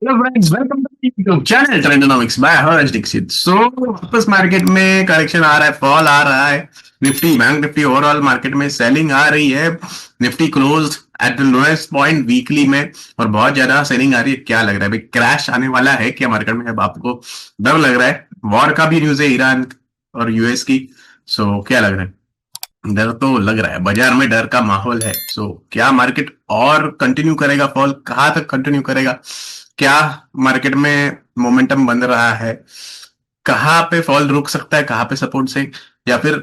Hello friends, welcome to YouTube channel Trendonomics by Harsh Dixit. वापस market में correction आ रहा है, फॉल आ रहा है। Nifty, bank Nifty overall market में सेलिंग आ रही है। Nifty close at the lowest point weekly में और बहुत ज्यादा सेलिंग आ रही है। क्या लग रहा है भाई, क्रैश आने वाला है क्या मार्केट में? अब आपको डर लग रहा है? वॉर का भी न्यूज है, ईरान और यूएस की। क्या लग रहा है? डर तो लग रहा है, बाजार में डर का माहौल है। क्या मार्केट और कंटिन्यू करेगा फॉल? कहाँ तक कंटिन्यू करेगा? क्या मार्केट में मोमेंटम बन रहा है? कहाँ पे फॉल रुक सकता है, कहाँ पे सपोर्ट से, या फिर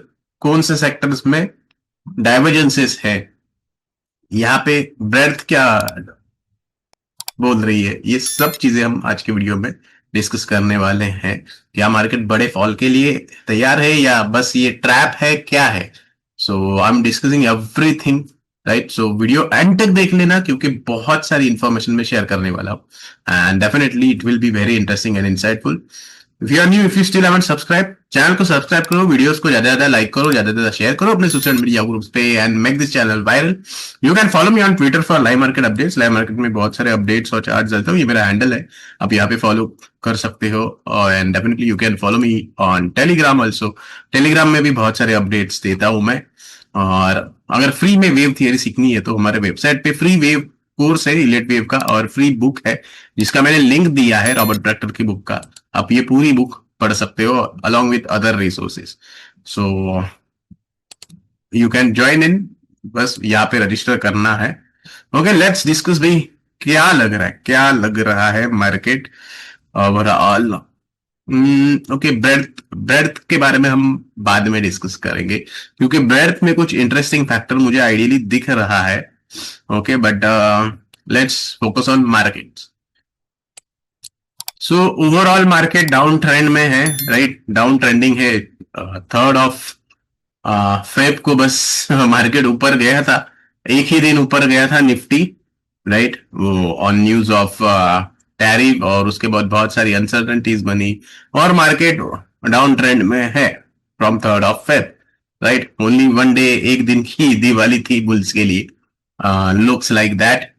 कौन से सेक्टर्स में डाइवर्जेंसेस है? यहाँ पे ब्रेड्थ क्या बोल रही है? ये सब चीजें हम आज के वीडियो में डिस्कस करने वाले हैं। क्या मार्केट बड़े फॉल के लिए तैयार है या बस ये ट्रैप है, क्या है? I am discussing everything, right? Video and तक देख लेना क्योंकि बहुत सारी इंफॉर्मेशन में शेयर करने वाला हूँ and definitely it will be very interesting and insightful. If you are new, if you still haven't subscribe, channel को सब्सक्राइब करो, वीडियोस को ज्यादा ज्यादा लाइक करो, ज्यादा ज्यादा शेयर करो अपने सोशल मीडिया ग्रुप्स पे and make this channel viral. You can follow me on Twitter for live market updates. Live market में बहुत सारे अपडेट्स और चार्ट डालता हूँ, ये मेरा हैंडल है, आप यहाँ पे फॉलो कर सकते हो। And definitely you can follow me on Telegram also. Telegram में भी बहुत सारे अपडेट्स देता हूँ मैं। और अगर फ्री में वेव थियरी सीखनी है तो हमारे वेबसाइट पे फ्री वेव कोर्स है इलेट वेव का, और फ्री बुक है जिसका मैंने लिंक दिया है रॉबर्ट ब्रैक्टर की बुक का। आप ये पूरी बुक पढ़ सकते हो along with other resources. So you can join इन, बस यहाँ पे रजिस्टर करना है। ओके, लेट्स डिस्कस भाई। क्या लग रहा है, क्या लग रहा है market overall? Okay, breadth breadth के बारे में हम बाद में डिस्कस करेंगे क्योंकि ब्रेड्थ में कुछ इंटरेस्टिंग फैक्टर मुझे आइडियली दिख रहा है। Okay, but let's focus on market. Overall market down trend में है, राइट? डाउन ट्रेंडिंग है। 3 फेब को बस मार्केट ऊपर गया था, एक ही दिन ऊपर गया था निफ्टी, राइट? वो ऑन न्यूज ऑफ टैरिफ, और उसके बाद बहुत सारी अनसर्टेनिटीज बनी और मार्केट डाउन ट्रेंड में है from 3 Feb, right? Only one day, एक दिन की दिवाली थी बुल्स के लिए। Looks like that.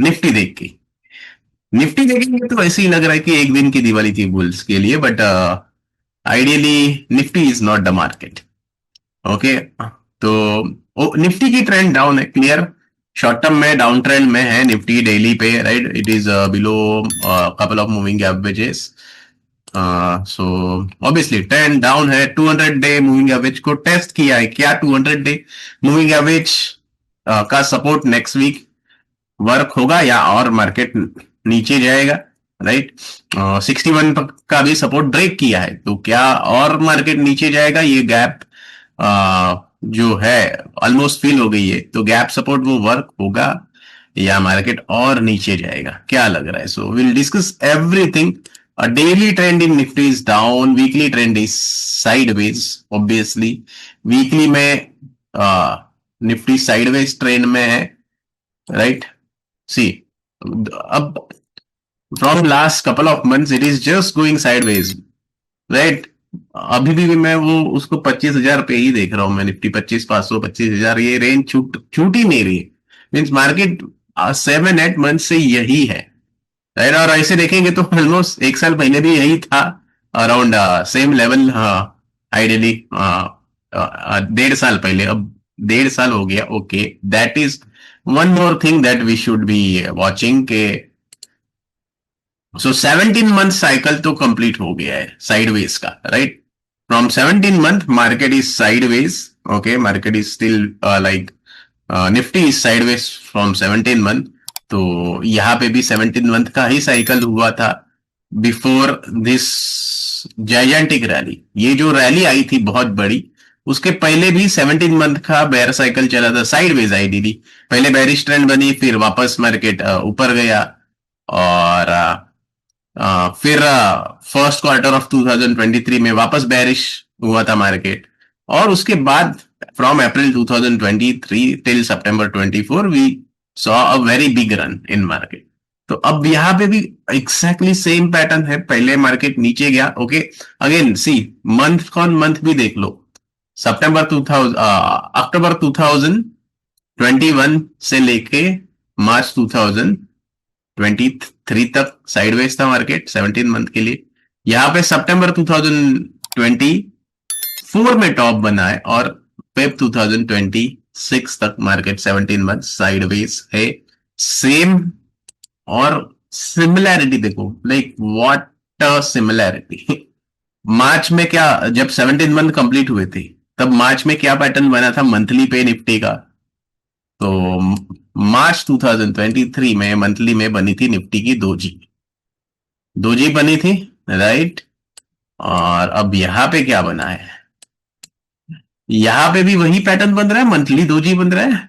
निफ्टी देख के, निफ्टी देखेंगे तो ऐसे ही लग रहा है कि एक दिन की दिवाली थी बुल्स के लिए, but ideally Nifty is not the market. Okay, तो निफ्टी की ट्रेंड डाउन है, क्लियर। शॉर्ट टर्म में डाउन ट्रेंड में है निफ्टी डेली पे, right? It is below couple of moving averages. So obviously trend down है। 200 डे मूविंग एवरेज को test किया है क्या? 200 डे मूविंग एवरेज का सपोर्ट नेक्स्ट वीक वर्क होगा या और मार्केट नीचे जाएगा, राइट? 61 का भी सपोर्ट ब्रेक किया है, तो क्या और मार्केट नीचे जाएगा? ये गैप जो है ऑलमोस्ट फिल हो गई है, तो गैप सपोर्ट वो वर्क होगा या मार्केट और नीचे जाएगा? क्या लग रहा है? Will discuss everything. Daily trend in Nifty is down, weekly trend is sideways. Obviously weekly में निफ्टी साइडवेज ट्रेंड में है, राइट? सी, अब from last couple of months it is just going sideways, right? अभी भी मैं वो उसको 25,000 पे ही देख रहा हूँ मैं। निफ्टी 25,500, 25,000, ये रेंज छूट ही नहीं रही। मीन्स मार्केट 7-8 मंथ से यही है, राइट? और ऐसे देखेंगे तो ऑलमोस्ट एक साल पहले भी यही था, अराउंड सेम लेवल। आइडियली 1.5 साल पहले, अब 1.5 साल हो गया। Okay, that is one more thing that we should be watching के 17 मंथ साइकिल तो कंप्लीट हो गया है साइडवेज का, right? From 17 month market is sideways. Okay, market is still like Nifty is sideways from 17 month. तो यहाँ पे भी 17 मंथ का ही साइकिल हुआ था बिफोर दिस जायंटिक रैली। ये जो रैली आई थी बहुत बड़ी, उसके पहले भी 17 मंथ का बेयर साइकिल चला था, साइडवेज आई थी। पहले बेरिश ट्रेंड बनी, फिर वापस मार्केट ऊपर गया, और फिर फर्स्ट क्वार्टर ऑफ 2023 में वापस बेरिश हुआ था मार्केट, और उसके बाद from April 2023 till September 24 we saw a very big run in market. तो अब यहाँ पे भी एग्जैक्टली सेम पैटर्न है। पहले मार्केट नीचे गया, ओके, अगेन सी, मंथ कॉन मंथ भी देख लो। अक्टूबर 2021 से लेके मार्च 2023 2023 तक साइडवेज था मार्केट 17 मंथ के लिए। यहाँ पे सितंबर 2024 में टॉप बना है और फेब 2026 तक मार्केट 17 मंथ साइडवेज है। सेम और सिमिलैरिटी देखो, लाइक व्हाट अ सिमिलैरिटी। मार्च में क्या, जब 17 मंथ कंप्लीट हुए थे तब मार्च में क्या पैटर्न बना था मंथली पे निफ्टी का? तो मार्च 2023 में मंथली में बनी थी निफ्टी की दोजी, दोजी बनी थी, राइट। और अब यहां पे क्या बना है? यहां पे भी वही पैटर्न बन रहा है, मंथली दोजी बन रहा है।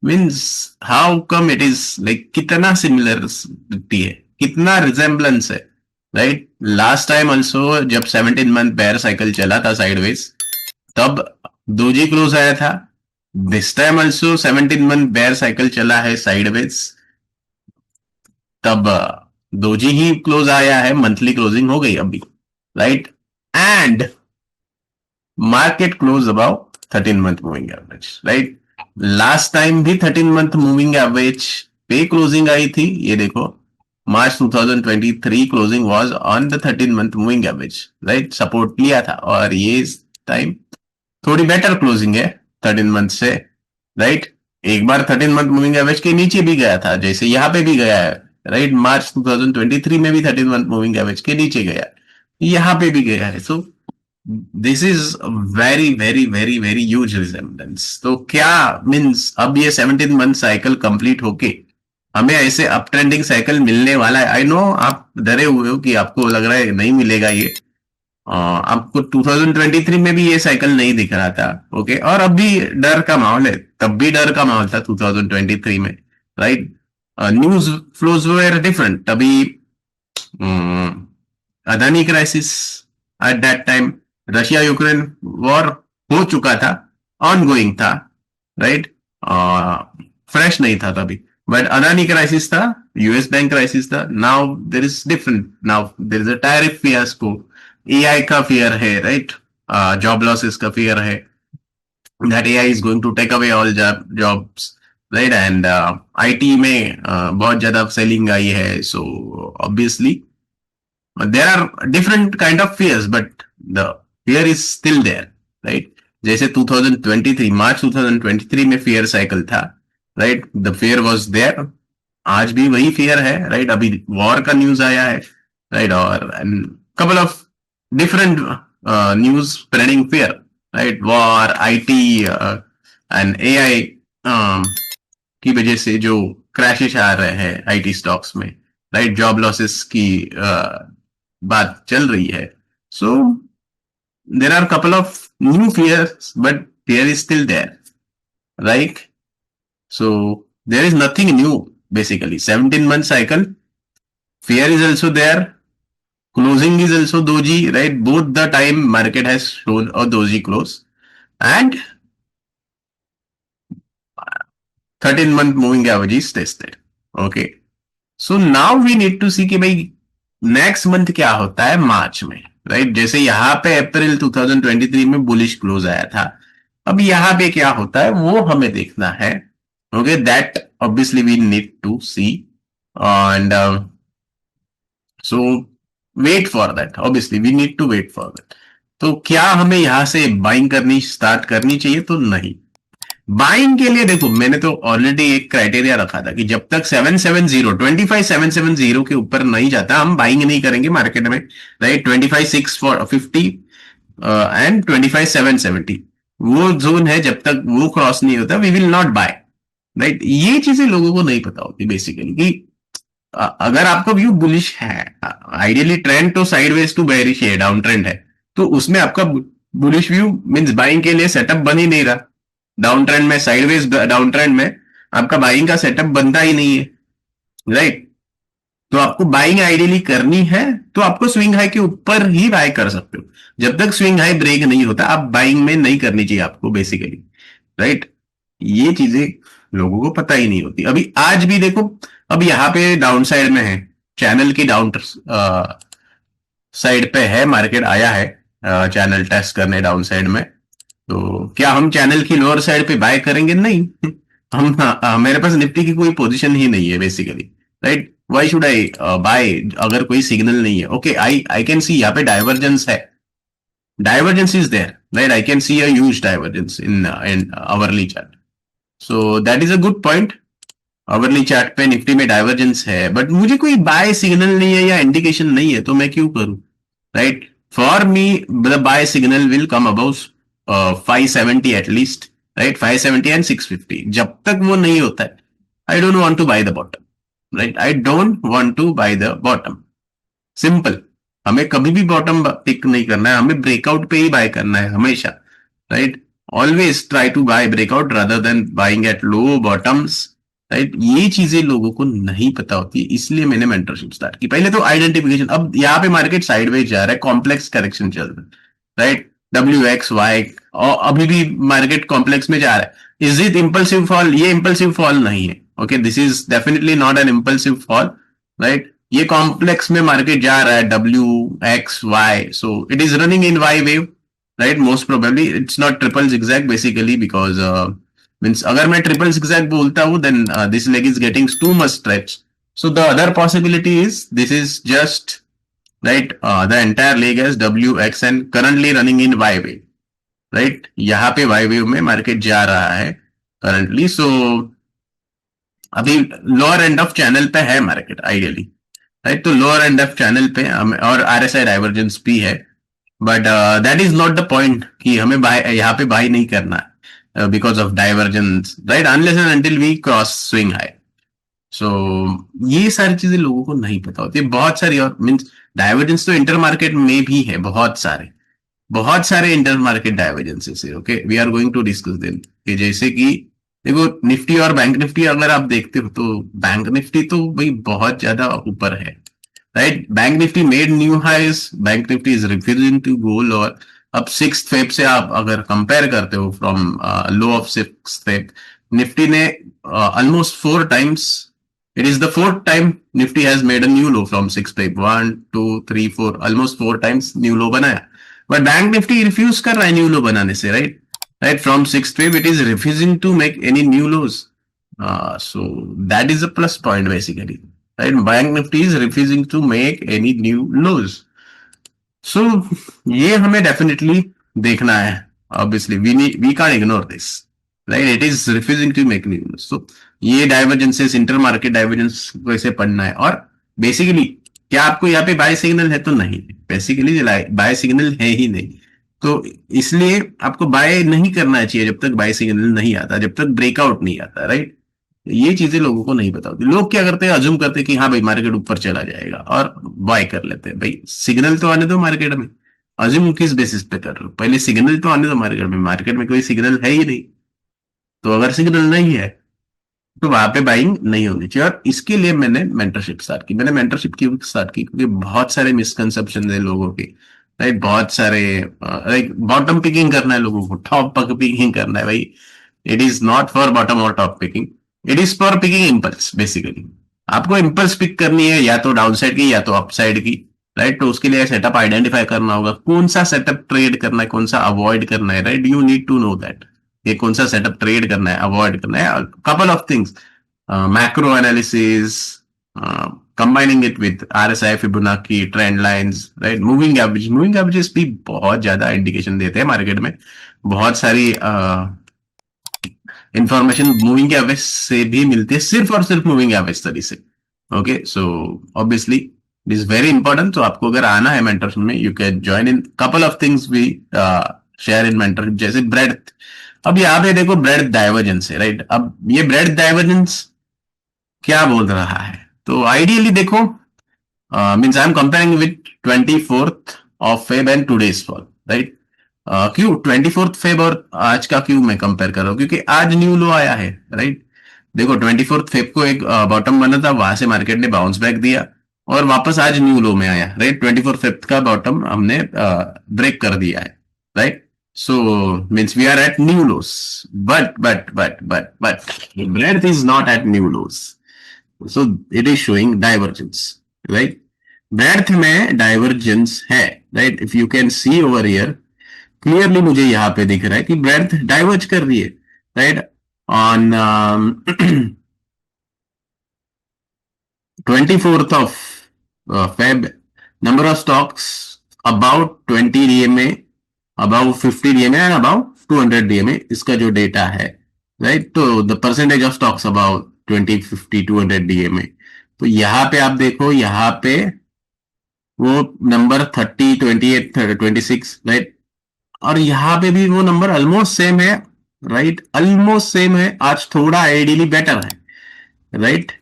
Means how come it is, like कितना सिमिलरिटी है, कितना रिजेम्बलेंस है, राइट। लास्ट टाइम ऑल्सो जब 17 मंथ बेयर साइकिल चला था साइडवेज, तब दोजी क्लोज आया था। This time also 17 month bear cycle चला है साइडवेज, तब दोजी ही क्लोज आया है, मंथली क्लोजिंग हो गई अभी, right. And market close about 13 month moving average, right. Last time भी 13 मंथ मूविंग एवरेज पे क्लोजिंग आई थी, ये देखो March 2023 closing was on the 13 month moving average, right. Support लिया था और ये टाइम थोड़ी बेटर क्लोजिंग है 13 मंथ से, राइट। एक बार 13 मंथ मूविंग एवरेज के नीचे भी गया था, जैसे यहां पे भी गया है, राइट। मार्च 2023 में भी 13 मंथ मूविंग एवरेज के नीचे गया है, यहां पे भी गया है। So this is very very very very huge resemblance. तो क्या मीन्स अब ये 17 मंथ साइकिल कंप्लीट होके हमें ऐसे अप ट्रेंडिंग साइकिल मिलने वाला है? आई नो आप डरे हुए हो कि आपको लग रहा है नहीं मिलेगा ये, आपको 2023 में भी ये साइकिल नहीं दिख रहा था, ओके। और अब भी डर का माहौल है, तब भी डर का माहौल था 2023 में, right. News flows were different तभी। Adani crisis at that time, Russia Ukraine war हो चुका था, ऑन गोइंग था, राइट। फ्रेश नहीं था तभी, बट अदानी क्राइसिस था, यूएस बैंक क्राइसिस था। Now there is different, now there is a tariff fiasco, AI का फियर है, राइट। जॉब लॉसेस का फियर है, that AI is going to take away all jobs, right. And IT में बहुत ज्यादा selling आई है, so obviously there are different kind of fears, but the fear is still there, right. जैसे 2023 March 2023 में fear cycle था, right, the fear was there, आज भी वही फियर है, राइट। अभी वॉर का न्यूज आया है, राइट, और couple of different news spreading fear, right? War, IT and AI की वजह से जो क्रैशेस आ रहे हैं आईटी स्टॉक्स में, राइट, जॉब लॉसेस की बात चल रही है। So there are couple of new fears but fear is still there, right. So there is nothing new basically, 17 month cycle, fear is also there, closing is also doji, right? Both the time market has shown a doji close and 13 month moving average is tested, okay. So now we need to see कि भाई next month क्या होता है मार्च में, right. जैसे यहाँ पे अप्रैल 2023 में बुलिश क्लोज आया था, अब यहाँ पे क्या होता है वो हमें देखना है, okay. That obviously we need to see and so wait for that, obviously we need to wait for that. तो क्या हमें यहां से बाइंग करनी स्टार्ट करनी चाहिए? तो नहीं, बाइंग के लिए देखो मैंने तो ऑलरेडी एक क्राइटेरिया रखा था कि जब तक 770 25770 के ऊपर नहीं जाता हम बाइंग नहीं करेंगे मार्केट में, राइट। 25,650 एंड 25,770 वो जोन है, जब तक वो क्रॉस नहीं होता we will not buy, right. ये चीजें लोगों को नहीं पता होती बेसिकली कि अगर आपका व्यू बुलिश है, आइडियली ट्रेंड तो साइडवेज टू बेरिश है, डाउन ट्रेंड है, तो उसमें आपका बुलिश व्यू मींस बाइंग के लिए सेटअप बन ही नहीं रहा। डाउन ट्रेंड में, साइडवेज डाउन ट्रेंड में आपका बाइंग का सेटअप बनता ही नहीं है, राइट। तो आपको बाइंग आइडियली करनी है तो आपको स्विंग हाई के ऊपर ही बाय कर सकते हो। जब तक स्विंग हाई ब्रेक नहीं होता आप बाइंग में नहीं करनी चाहिए आपको बेसिकली, राइट। ये चीजें लोगों को पता ही नहीं होती। अभी आज भी देखो, अब यहाँ पे डाउन साइड में है, चैनल की डाउन साइड पे है, मार्केट आया है चैनल टेस्ट करने डाउन साइड में। तो क्या हम चैनल की लोअर साइड पे बाय करेंगे? नहीं। हम मेरे पास निफ्टी की कोई पोजीशन ही नहीं है basically, right. Why should I buy अगर कोई सिग्नल नहीं है? ओके, आई कैन सी यहाँ पे डाइवर्जेंस है, divergence is there, right? I can see a huge divergence in hourly chart. So that is a good point. Hourly chart पे Nifty में divergence है, बट मुझे कोई बाय सिग्नल नहीं है या इंडिकेशन नहीं है, तो मैं क्यों करूं? Right, for me the buy signal will come about 570 at least, right? 570 and 650, जब तक वो नहीं होता है I don't want to buy the bottom, right? I don't want to buy the bottom, simple. हमें कभी भी बॉटम पिक नहीं करना है, हमें ब्रेकआउट पे ही बाय करना है हमेशा, right? Always try to buy breakout rather than buying at low bottoms, right? ये चीजें लोगों को नहीं पता होती, इसलिए मैंने मेंटरशिप स्टार्ट की। पहले तो आइडेंटिफिकेशन, अब यहाँ पे मार्केट साइडवेज जा रहा है, कॉम्प्लेक्स करेक्शन चल रहा है, राइट? WXY, और अभी भी मार्केट कॉम्प्लेक्स में जा रहा है। Is it impulsive fall? ये इंपल्सिव फॉल नहीं है, okay, this is definitely not an impulsive fall, right? ये कॉम्प्लेक्स में मार्केट जा रहा है, WXY, so it is running in Y wave, right? Most probably it's not triple zigzag basically, because means अगर मैं triple zigzag बोलता हूं then this leg is getting too much stretch, so the other possibility is this is just, right, the entire leg as WX and currently running in Y wave, right? यहाँ पे Y wave में market जा रहा है currently, सो अभी lower end of channel पे है market ideally, right? तो लोअर एंड ऑफ चैनल पे और RSI डाइवर्जेंस भी है, but that is not the point कि हमें बाय यहाँ पे बाय नहीं करना है because of divergence, right? Unless and until we cross swing high. So ये सारी चीजें लोगों को नहीं पता होती, बहुत सारी, और मीन्स डाइवर्जेंस तो इंटर मार्केट में भी है, बहुत सारे इंटर मार्केट डाइवर्जेंसेस है, okay, we are going to discuss them. कि जैसे कि देखो, निफ्टी और बैंक निफ्टी अगर आप देखते हो तो बैंक निफ्टी तो भाई बहुत ज्यादा ऊपर है, right? Bank Nifty made new highs, Bank Nifty is refusing to go lower. अब 6 फेब से आप अगर कंपेयर करते हो from low of 6 Feb, Nifty ने almost 4 times, it is the fourth time Nifty has made a new low from 6 Feb, 1 2 3 4, almost 4 times new low बनाया, but bank Nifty refuse कर रहा है न्यू लो बनाने से, right? Right, from 6th wave it is refusing to make any new lows, so that is a plus point basically, right? Bank Nifty is refusing to make any new lows, so ये हमें definitely देखना है, obviously we can't ignore this, right? It is refusing to make new lows, so ये divergences, inter market divergence कैसे पढ़ना है, और basically क्या आपको यहाँ पे बाय सिग्नल है? तो नहीं, बेसिकली बाय सिग्नल है ही नहीं, तो इसलिए आपको बाय नहीं करना चाहिए जब तक बाय सिग्नल नहीं आता, जब तक ब्रेकआउट नहीं आता, राइट? ये चीजें लोगों को नहीं पता होती। लोग क्या करते हैं, अज्यूम करते हैं कि हाँ भाई मार्केट ऊपर चला जाएगा और बाय कर लेते हैं। भाई सिग्नल तो आने दो मार्केट में, अज्यूम किस बेसिस पे कर रहे हो? पहले सिग्नल तो आने दो मार्केट में कोई सिग्नल है ही नहीं, तो अगर सिग्नल नहीं है तो वहां पे बाइंग नहीं होनी चाहिए। और इसके लिए मैंने मेंटरशिप स्टार्ट की। मैंने मेंटरशिप क्यों स्टार्ट की? क्योंकि बहुत सारे मिसकंसेप्शन है लोगों के, राइट? बहुत सारे, लाइक बॉटम पिकिंग करना है लोगों को, टॉप पिकिंग करना है। भाई it is not for bottom और top picking, it is for picking impulse basically. आपको इम्पल्स पिक करनी है, या तो डाउन साइड की या तो अप साइड की, राइट? तो उसके लिए सेटअप आइडेंटिफाई करना होगा, कौन सा सेटअप ट्रेड करना है, कौन सा अवॉइड करना है, right? You need to know that, ये कौन सा सेटअप ट्रेड करना है, अवॉइड करना है, couple of things, macro analysis, combining it with RSI, Fibonacci, trend lines, right? Moving averages भी बहुत ज्यादा इंडिकेशन देते हैं मार्केट में। बहुत सारी इंफॉर्मेशन मूविंग एवरेज से भी मिलती है, सिर्फ और सिर्फ मूविंग एवरेज स्टडी से। Okay, so obviously it is very important. तो आपको अगर आना है मेंटरशिप में, you can join in couple of things we share in mentorship, जैसे ब्रेड्थ। अब यहाँ पे देखो ब्रेड्थ डाइवर्जेंस है, राइट? अब ये ब्रेड्थ डाइवर्जेंस क्या बोल रहा है? तो आइडियली देखो, means I am comparing with 24th of Feb and today's fall, right? क्यों 24th Feb और आज का क्यों मैं कंपेयर कर रहा हूँ? क्योंकि आज न्यू लो आया है, राइट? देखो 24th Feb को एक बॉटम बना था, वहां से मार्केट ने बाउंस बैक दिया और वापस आज न्यू लो में आया, राइट? 24th Feb का बॉटम हमने ब्रेक कर दिया है, right? So means we are at new lows, but breadth is not at new lows, so it is showing divergence, right? breadth में divergence है, right? if you can see over here clearly, मुझे यहाँ पे दिख रहा है कि breadth diverge कर रही है, right? on 24th of Feb, number of stocks about 20 DMA, about 50 DMA and about 200 DMA, इसका जो डेटा है, राइट? तो the percentage of stocks about 20, 50, 200 DMA. तो यहाँ पे आप देखो, यहाँ पे वो नंबर 30, 28, 26, राइट? और यहाँ पे भी वो नंबर ऑलमोस्ट सेम है, राइट? ऑलमोस्ट सेम है. आज थोड़ा आइडियली बेटर है, राइट?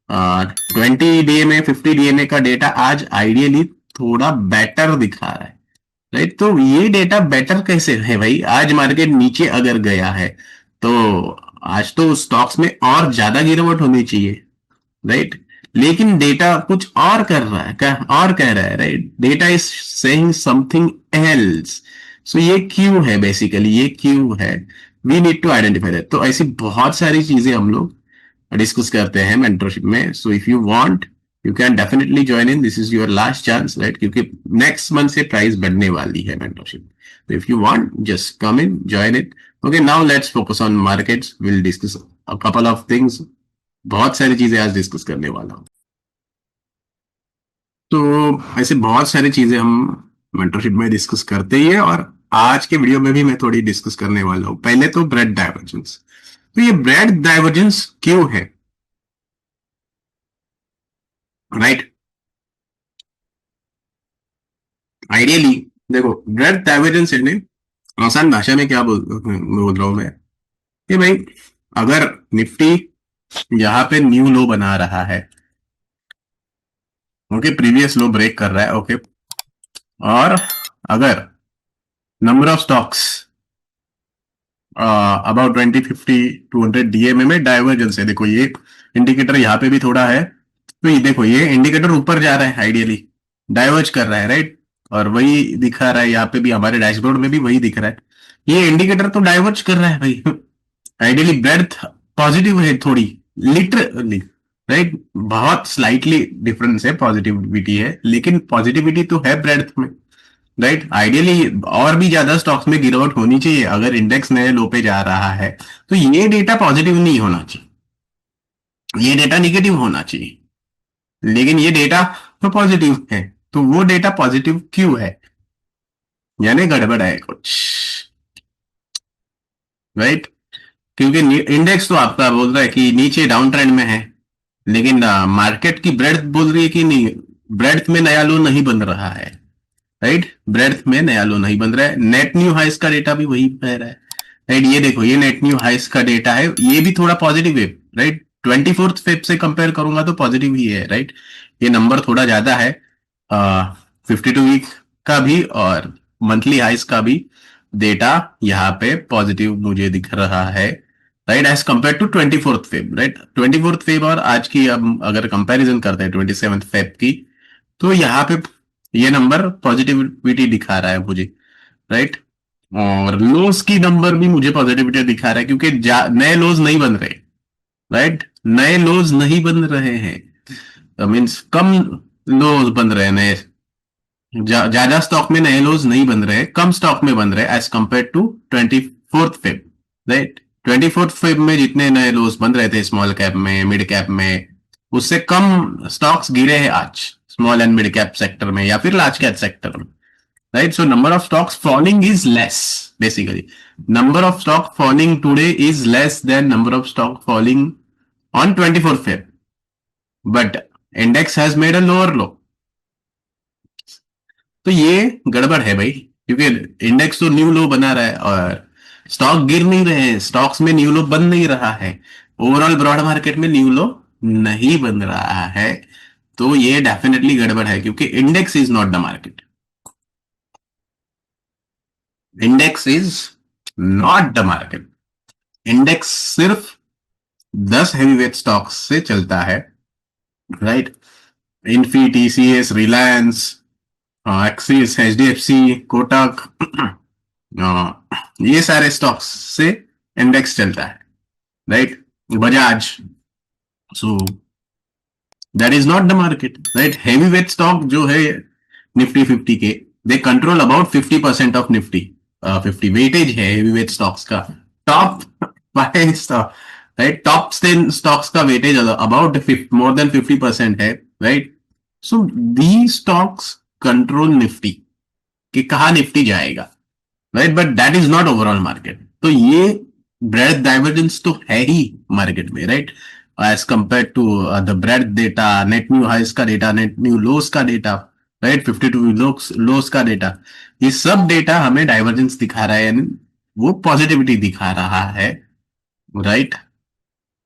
20 DMA, 50 DMA का डेटा आज आइडियली थोड़ा बेटर दिखा रहा है, राइट? तो ये डेटा बेटर कैसे है भाई? आज मार्केट नीचे अगर गया है तो आज तो स्टॉक्स में और ज्यादा गिरावट होनी चाहिए, राइट? लेकिन डेटा कुछ और कर रहा है, क्या और कह रहा है, right? Data is saying something else. So ये क्यों है? बेसिकली ये क्यों है? We need to identify that. तो ऐसी बहुत सारी चीजें हम लोग डिस्कस करते हैं मेंटरशिप में. So if you want, you can definitely join in. This is your last chance, right? क्योंकि नेक्स्ट मंथ से प्राइस बढ़ने वाली है मेंटरशिप. तो if you want, just come in, join it. Okay, now let's focus on markets. Will discuss a couple of things. बहुत सारी चीजें आज डिस्कस करने वाला हूं. तो ऐसे बहुत सारी चीजें हम मेंटरशिप में डिस्कस करते ही है, और आज के वीडियो में भी मैं थोड़ी डिस्कस करने वाला हूं. पहले तो ब्रेड डाइवर्जेंस. तो ये ब्रेड डाइवर्जेंस क्यों है, राइट? आइडियली देखो, ब्रेड डाइवर्जेंस ने आसान भाषा में क्या बोल रहा हूं मैं, कि भाई अगर निफ्टी यहाँ पे न्यू लो बना रहा है, ओके, प्रीवियस लो ब्रेक कर रहा है, ओके, और अगर number of stocks about 20, 50, 200 DMA में डाइवर्जेंस है. देखो ये इंडिकेटर यहाँ पे भी थोड़ा है, तो ये देखो ये इंडिकेटर ऊपर जा रहा है, आइडियली डाइवर्ज कर रहा है, राइट? और वही दिखा रहा है यहाँ पे भी, हमारे डैशबोर्ड में भी वही दिख रहा है. ये इंडिकेटर तो डाइवर्ज कर रहा है भाई. आइडियली ब्रेड्थ पॉजिटिव है थोड़ी, लिटरली, राइट? बहुत स्लाइटली डिफरेंस है, पॉजिटिविटी है, लेकिन पॉजिटिविटी तो है ब्रेड्थ में, राइट? आइडियली और भी ज्यादा स्टॉक्स में गिरावट होनी चाहिए. अगर इंडेक्स नए लो पे जा रहा है तो ये डेटा पॉजिटिव नहीं होना चाहिए, ये डेटा निगेटिव होना चाहिए. लेकिन ये डेटा तो पॉजिटिव है. तो वो डेटा पॉजिटिव क्यों है? यानी गड़बड़ है कुछ, राइट? क्योंकि इंडेक्स तो आपका बोल रहा है कि नीचे डाउन ट्रेंड में है, लेकिन मार्केट की ब्रेड्थ बोल रही है कि नहीं, ब्रेड्थ में नया लो नहीं बन रहा है, राइट? ब्रेड्थ में नया लो नहीं बन रहा है. नेट न्यू हाइस का डेटा भी वही कह रहा है, राइट? ये देखो, ये नेट न्यू हाइस का डेटा है, ये भी थोड़ा पॉजिटिव है, राइट? 24th फेब से कंपेयर करूंगा तो पॉजिटिव ही है, राइट? ये नंबर थोड़ा ज्यादा है. 52 वीक का भी और मंथली हाइस का भी डेटा यहाँ पे पॉजिटिव मुझे दिख रहा है, right? As compare to 24th Feb, right? 24th Feb और आज की अब अगर कंपैरिजन करते हैं 27th फेब की, तो यहाँ पे ये नंबर पॉजिटिविटी दिखा रहा है मुझे, राइट? और लोस की नंबर भी मुझे पॉजिटिविटी दिखा रहा है, क्योंकि नए लोज नहीं बन रहे, राइट? नए लोज नहीं बन रहे हैं, मीन्स कम लोज बन रहे हैं नए. ज्यादा स्टॉक में नए लोज नहीं बन रहे, कम स्टॉक में बन रहे as compare to 24th Feb, right? 24th Feb में जितने नए लोज बन रहे थे स्मॉल कैप में, मिड कैप में, उससे कम स्टॉक्स गिरे हैं आज small and mid cap sector में या फिर लार्ज कैप सेक्टर में, right? So number of stocks falling is less. Basically, number of stock falling today is less than number of stock falling on 24th Feb. But index has made a lower low. तो ये गड़बड़ है भाई, क्योंकि index तो new लो बना रहा है और स्टॉक गिर नहीं रहे हैं, स्टॉक्स में न्यू लो बन नहीं रहा है, ओवरऑल ब्रॉड मार्केट में न्यू लो नहीं बन रहा है. तो ये डेफिनेटली गड़बड़ है, क्योंकि index is not the market. Index is not the market. Index सिर्फ 10 हैवीवेट स्टॉक्स से चलता है, right? Infy, TCS, Reliance, axis, HDFC, Kotak, ये सारे स्टॉक्स से इंडेक्स चलता है, right? Bajaj. So that is not the market, right? Heavyweight stock जो है निफ्टी 50 के, they control about 50% of Nifty 50. Weightage है हैवीवेट स्टॉक्स का, top 5 stock, right, top 10 stocks का वेटेज अबाउट मोर देन 50% है, right. So the stocks control Nifty, कि कहा Nifty जाएगा, right, but that is not overall market. तो ये breadth divergence तो है ही मार्केट में, right, as compare to the breadth data, net new highs का डेटा, नेट न्यू लोस का डेटा, राइट, 52 लोस का डेटा, ये सब डेटा हमें डाइवर्जेंस दिखा रहा है, यानी वो पॉजिटिविटी दिखा रहा है, right.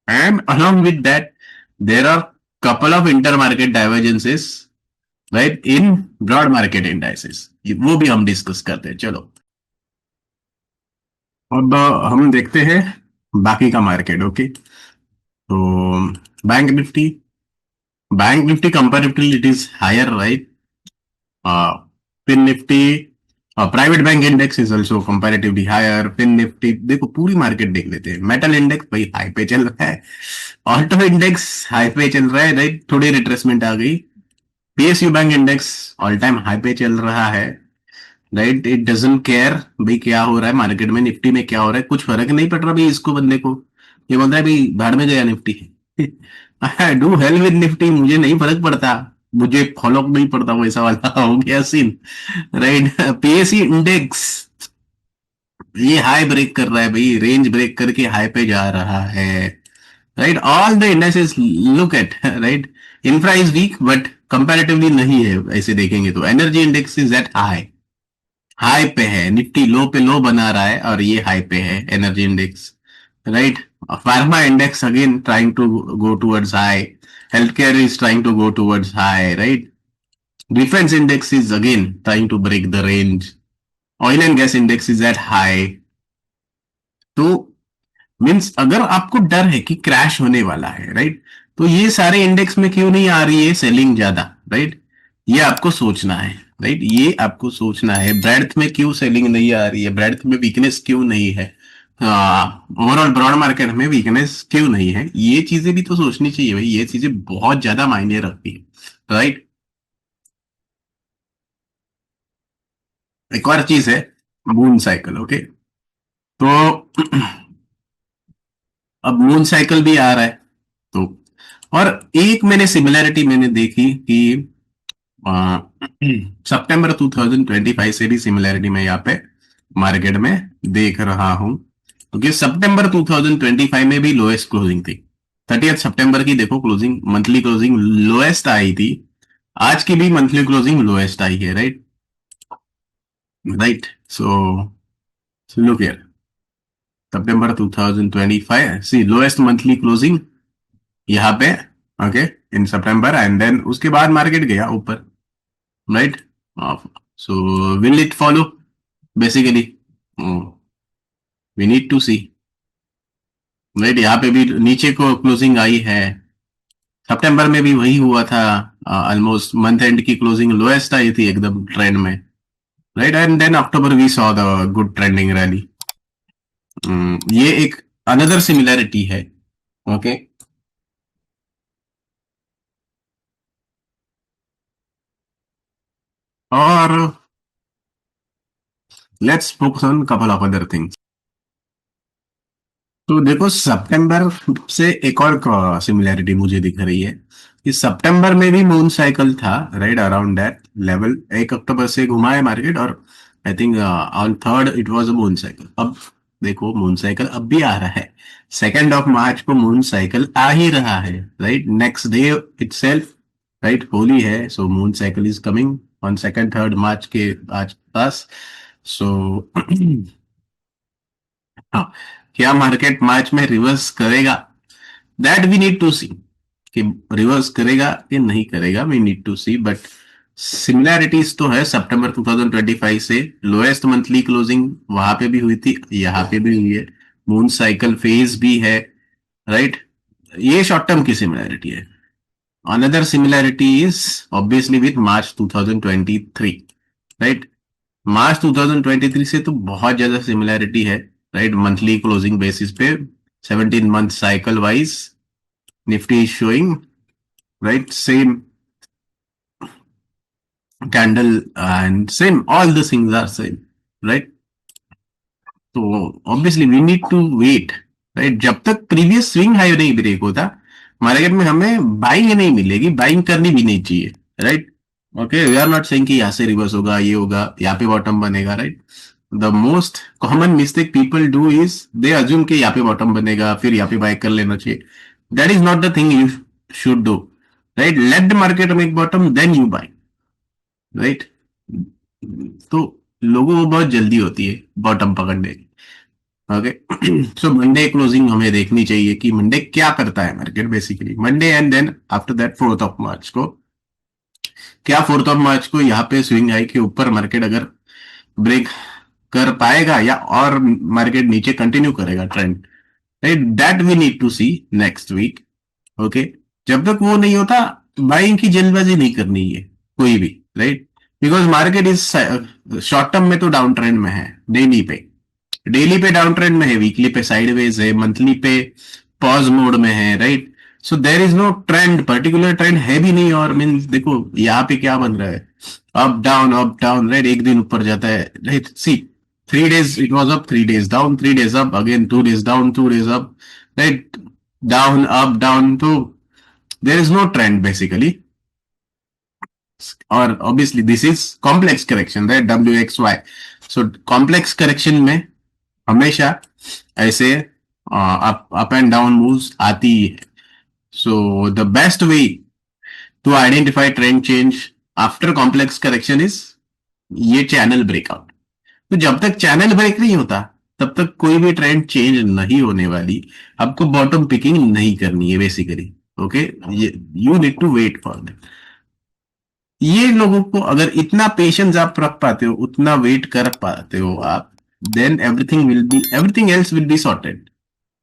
And along with that there are couple of intermarket divergences, right, in broad market indices, वो भी हम डिस्कस करते हैं। चलो अब हम देखते हैं बाकी का मार्केट, ओके। तो bank Nifty, comparatively it is higher, right. Fin Nifty, private bank index is also comparatively higher. Fin Nifty, देखो पूरी मार्केट देख लेते हैं। मेटल इंडेक्स भाई हाई पे चल रहा है, ऑल्टो इंडेक्स हाई पे चल रहा है, राइट, थोड़ी रिट्रेसमेंट आ गई। PSU bank index all time high पे चल रहा है, राइट। इट डजंट केयर भाई क्या हो रहा है मार्केट में, निफ्टी में क्या हो रहा है, कुछ फर्क नहीं पड़ रहा भाई इसको, बंदे को। ये बोलता है भाई भाड़ में गया Nifty. I do hell with Nifty, मुझे नहीं फर्क पड़ता, मुझे फॉलो नहीं पड़ता, वैसा वाला हो गया सीन, राइट। पीएससी इंडेक्स ये हाई ब्रेक कर रहा है भाई, रेंज ब्रेक करके हाई पे जा रहा है, right. All the indexes look at, right, infra is weak but comparatively नहीं है, ऐसे देखेंगे तो। Energy index is at high, high पे है। निफ्टी लो पे लो बना रहा है और ये हाई पे है energy index, right. Pharma index again trying to go towards high, health care is trying to go towards high, right. Defence index is again trying to break the range, oil and gas index is at high. तो means अगर आपको डर है कि crash होने वाला है, right, तो ये सारे इंडेक्स में क्यों नहीं आ रही है सेलिंग ज्यादा, राइट, ये आपको सोचना है, राइट, ये आपको सोचना है। ब्रेड्थ में क्यों सेलिंग नहीं आ रही है, ब्रेड्थ में वीकनेस क्यों नहीं है, ओवरऑल ब्रॉड मार्केट में वीकनेस क्यों नहीं है, ये चीजें भी तो सोचनी चाहिए भाई, ये चीजें बहुत ज्यादा मायने रखती है, राइट। एक और चीज है मून साइकिल, ओके। तो अब मून साइकिल भी आ रहा है, तो और एक मैंने सिमिलैरिटी मैंने देखी कि सितंबर 2025 से भी सिमिलैरिटी मैं यहाँ पे मार्केट में देख रहा हूं, क्योंकि सितंबर 2025 में भी लोएस्ट क्लोजिंग थी। 30 सितंबर की देखो क्लोजिंग, मंथली क्लोजिंग लोएस्ट आई थी, आज की भी मंथली क्लोजिंग लोएस्ट आई है, right, right. So look here, सितंबर 2025 सी लोएस्ट मंथली क्लोजिंग यहाँ पे, okay, in September, and then उसके बाद मार्केट गया ऊपर, right. So will it follow basically, we need to see, right. यहाँ पे भी नीचे को क्लोजिंग आई है, सितंबर में भी वही हुआ था, ऑलमोस्ट मंथ एंड की क्लोजिंग लोएस्ट आई थी एकदम ट्रेंड में, right, and then October we saw the good trending rally. ये एक अनदर सिमिलैरिटी है, ओके। और let's focus on couple of other things. तो देखो सितंबर से एक और सिमिलैरिटी मुझे दिख रही है कि सितंबर में भी मून साइकिल था, राइट, अराउंड दैट लेवल। 1 अक्टूबर से घुमा है मार्केट, और I think on third it was a moon cycle. अब देखो मून साइकिल अब भी आ रहा है, 2 मार्च को मून साइकिल आ ही रहा है, right, next day itself, right, Holi है, so moon cycle is coming on 2-3 March के आसपास। सो हाँ, क्या मार्केट मार्च में रिवर्स करेगा, that we need to see, कि रिवर्स करेगा कि नहीं करेगा, we need to see. But similarities तो है, सितंबर 2025 से लोएस्ट मंथली क्लोजिंग वहां पे भी हुई थी, यहाँ पे भी हुई है, मून साइकिल फेज भी है, राइट। ये शॉर्ट टर्म की सिमिलैरिटी है। Another similarity is obviously with March 2023, right. March 2023 से तो बहुत ज्यादा सिमिलैरिटी है, राइट, मंथली क्लोजिंग बेसिस पे, 17 month cycle wise Nifty is showing, right, same candle and same, all the things are same, right. So obviously we need to wait, right. जब तक previous swing high नहीं break होता market में हमें buying नहीं मिलेगी, buying करनी भी नहीं चाहिए, right. Okay, we are not saying कि यहाँ से रिवर्स होगा, ये होगा, यहाँ पे बॉटम बनेगा, right. The most common mistake people do is they assume कि यहाँ पे बॉटम बनेगा फिर यहाँ पे बाय कर लेना चाहिए। That is not the thing you should do, right. Let the market make bottom then you buy, right. तो लोगों को बहुत जल्दी होती है बॉटम पकड़ने की। ओके, सो मंडे क्लोजिंग हमें देखनी चाहिए कि मंडे क्या करता है market basically, Monday and then after that 4 मार्च को क्या, 4 मार्च को यहाँ पे स्विंग हाई के ऊपर मार्केट अगर ब्रेक कर पाएगा या और मार्केट नीचे कंटिन्यू करेगा trend, right. That we need to see next week. Okay, जब तक वो नहीं होता बाइंग की जल्दबाजी नहीं करनी है कोई भी, right. Because market is short term में तो डाउन ट्रेंड में है, डेली पे डाउन ट्रेंड में है, वीकली पे साइडवेज है, मंथली पे पॉज मोड में है, right. So there is no trend, particular trend है भी नहीं। और मीन देखो यहाँ पे क्या बन रहा है, अप डाउन, राइट। एक दिन ऊपर जाता है, right. See 3 days it was up, 3 days down, 3 days up again, 2 days down, 2 days up, right, down up down, तो there is no trend basically। और obviously this is complex correction, right, WXY। so complex correction में हमेशा ऐसे up and down moves आती ही है। So the best way to identify trend change after complex correction is ये channel breakout. तो जब तक चैनल ब्रेक नहीं होता तब तक कोई भी ट्रेंड चेंज नहीं होने वाली, आपको बॉटम पिकिंग नहीं करनी है basically. Okay, you need to wait for that. ये लोगों को अगर इतना पेशेंस आप रख पाते हो, उतना वेट कर पाते हो आप, then everything else will be sorted.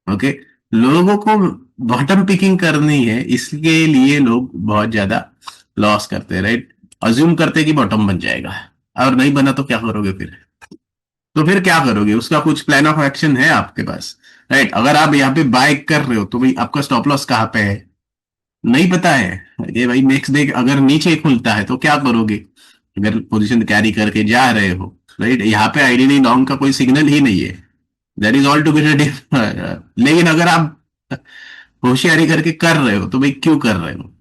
Okay, लोगों को बॉटम पिकिंग करनी है, इसके लिए लोग बहुत ज्यादा लॉस करते हैं, राइट। अज्यूम करते हैं कि बॉटम बन जाएगा और नहीं बना तो क्या करोगे फिर, तो फिर क्या करोगे, उसका कुछ प्लान ऑफ एक्शन है आपके पास, राइट। अगर आप यहाँ पे बाय कर रहे हो तो भाई आपका स्टॉप लॉस कहाँ पे है नहीं पता है, ये भाई नेक्स्ट डे अगर नीचे खुलता है तो क्या करोगे, अगर पोजीशन कैरी करके जा रहे हो, राइट। यहाँ पे आइडियली लॉन्ग का कोई सिग्नल ही नहीं है, दैट इज ऑल टुगेदर। लेकिन अगर आप होशियारी करके कर रहे हो तो भाई क्यों कर रहे हो,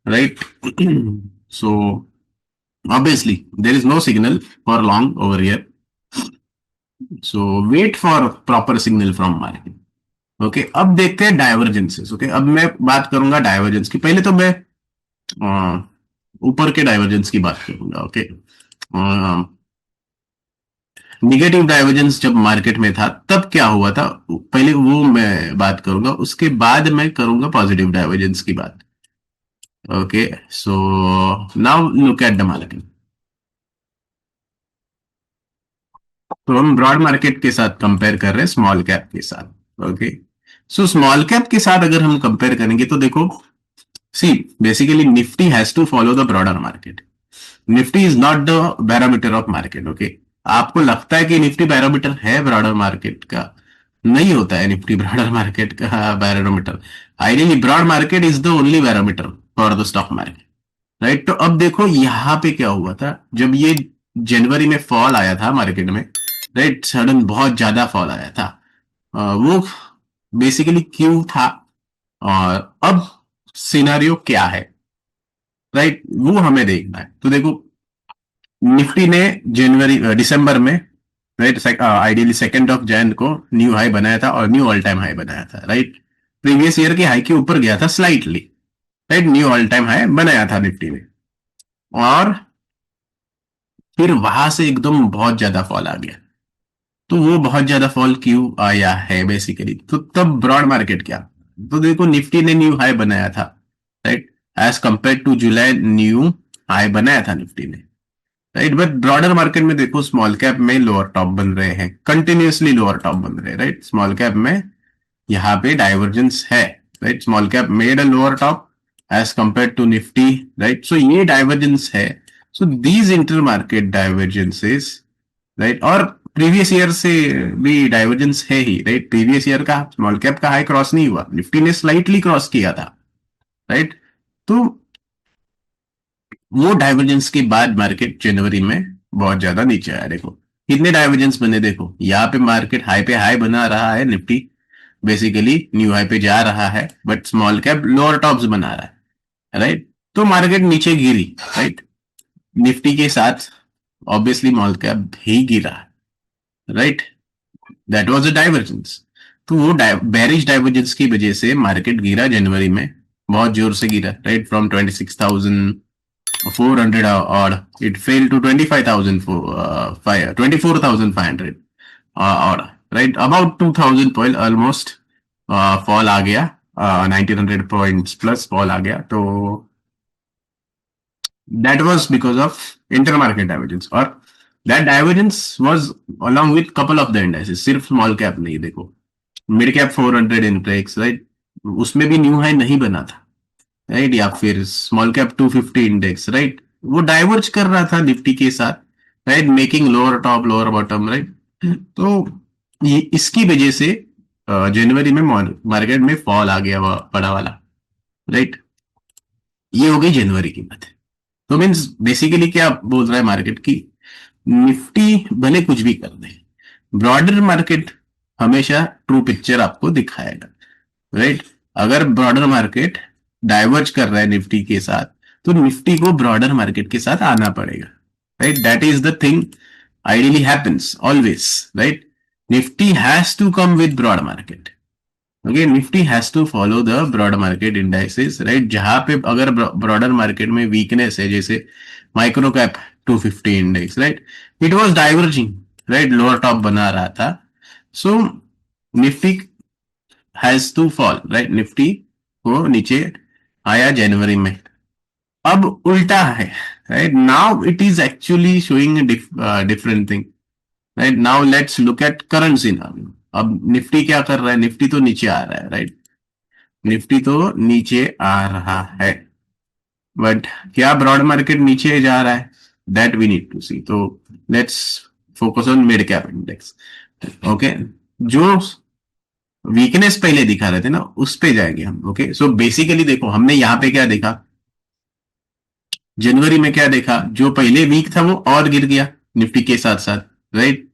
right. So obviously there is no signal for long over here, so wait for proper signal from market। Okay, अब देखते हैं डाइवर्जेंसेस। ओके, अब मैं बात करूंगा डाइवर्जेंस की, पहले तो मैं ऊपर के डाइवर्जेंस की बात करूंगा। ओके, निगेटिव डाइवर्जेंस जब मार्केट में था तब क्या हुआ था, पहले वो मैं बात करूंगा, उसके बाद मैं करूंगा पॉजिटिव डाइवर्जेंस की बात। Okay, so now look at the market. तो हम ब्रॉड मार्केट के साथ कंपेयर कर रहे हैं स्मॉल कैप के साथ। ओके, सो स्मॉल कैप के साथ अगर हम कंपेयर करेंगे तो देखो, see basically Nifty has to follow the broader market. Nifty is not the barometer of market. Okay, आपको लगता है कि निफ्टी बैरोमीटर है ब्रॉडर मार्केट का, नहीं होता है निफ्टी ब्रॉडर मार्केट का barometer. Ideally broad market is the only barometer for the stock market, right. तो अब देखो यहाँ पे क्या हुआ था, जब ये जनवरी में फॉल आया था मार्केट में, राइट, सडन बहुत ज्यादा फॉल आया था। वो बेसिकली क्यों था और अब सिनारियो क्या है, राइट, वो हमें देखना है। तो देखो निफ्टी ने दिसंबर में, राइट, आइडियली 2 Jan को न्यू हाई बनाया था और न्यू ऑल टाइम हाई बनाया था, राइट। प्रीवियस ईयर के हाई के ऊपर गया था slightly, right, knew all time high बनाया था निफ्टी ने, और फिर वहां से एकदम बहुत ज्यादा फॉल आ गया। तो वो बहुत ज्यादा फॉल क्यों आया है बेसिकली, तो तब ब्रॉड मार्केट क्या, तो देखो निफ्टी ने न्यू हाई बनाया था, राइट, एज कंपेयर टू जुलाई न्यू हाई बनाया था निफ्टी ने, राइट। बट ब्रॉडर मार्केट में देखो स्मॉल कैप में लोअर टॉप बन रहे हैं, कंटिन्यूअसली लोअर टॉप बन रहे हैं, राइट। स्मॉल कैप में यहाँ पे डाइवर्जेंस है, right. Small cap made a lower top as compare to Nifty, right. So ये डाइवर्जेंस है, so these inter market divergences, right. और प्रीवियस ईयर से भी डाइवर्जेंस है ही, राइट। प्रीवियस ईयर का स्मॉल कैप का हाई क्रॉस नहीं हुआ, निफ्टी ने स्लाइटली क्रॉस किया था, राइट। तो वो डाइवर्जेंस के बाद मार्केट जनवरी में बहुत ज्यादा नीचे आया। देखो कितने डाइवर्जेंस बने, देखो यहाँ पे मार्केट हाई पे हाई बना रहा है निफ्टी, बेसिकली न्यू हाई पे जा रहा है, but small cap lower tops बना रहा है, राइट। तो मार्केट नीचे गिरी, राइट, निफ्टी के साथ ऑब्वियसली स्मॉल कैप भी गिरा, right. That was a divergence. तो वो बेरिश डाइवर्जेंस की वजह से मार्केट गिरा जनवरी में, बहुत जोर से गिरा, right, from 26,400 odd it fell to 24,500 odd, right, about 2,000 point almost fall आ गया, 1900 पॉइंट्स प्लस फॉल आ गया। तो that was because of intermarket divergence, और that divergence was along with couple of the indices, सिर्फ स्मॉल कैप नहीं, देखो mid cap 400 index, right, उसमें भी new high नहीं बना था, राइट, या फिर स्मॉल कैप 250 इंडेक्स, राइट, वो डाइवर्ज कर रहा था निफ्टी के साथ, right, making lower top lower bottom, right. तो ये इसकी वजह से जनवरी में मार्केट में फॉल आ गया बड़ा वाला, राइट। ये हो गई जनवरी की बात। तो मीन्स बेसिकली क्या बोल रहा है मार्केट की, निफ्टी भले कुछ भी कर दे, ब्रॉडर मार्केट हमेशा ट्रू पिक्चर आपको दिखाएगा, राइट। अगर ब्रॉडर मार्केट डाइवर्ज कर रहा है निफ्टी के साथ, तो निफ्टी को ब्रॉडर मार्केट के साथ आना पड़ेगा, right. That is the thing ideally happens always, right. Nifty has to come with broad market, okay, Nifty has to follow the broad market indices, right. जहां पे अगर ब्रॉडर मार्केट में weakness है, जैसे micro cap 250 index, right, it was diverging, right, lower top बना रहा था, so Nifty has to fall, right, Nifty को नीचे आया जनवरी में। अब उल्टा है, right, now it is actually showing different thing, right. Now let's look at current scenario. अब निफ्टी क्या कर रहा है, निफ्टी तो नीचे आ रहा है, राइट, निफ्टी तो नीचे आ रहा है, बट क्या ब्रॉड मार्केट नीचे जा रहा है, दैट वी नीड टू सी। तो let's focus on mid cap index, okay. जो वीकनेस पहले दिखा रहे थे ना, उस पे जाएंगे हम, ओके। सो बेसिकली देखो, हमने यहाँ पे क्या देखा, जनवरी में क्या देखा, जो पहले वीक था वो और गिर गया निफ्टी के साथ साथ, राइट।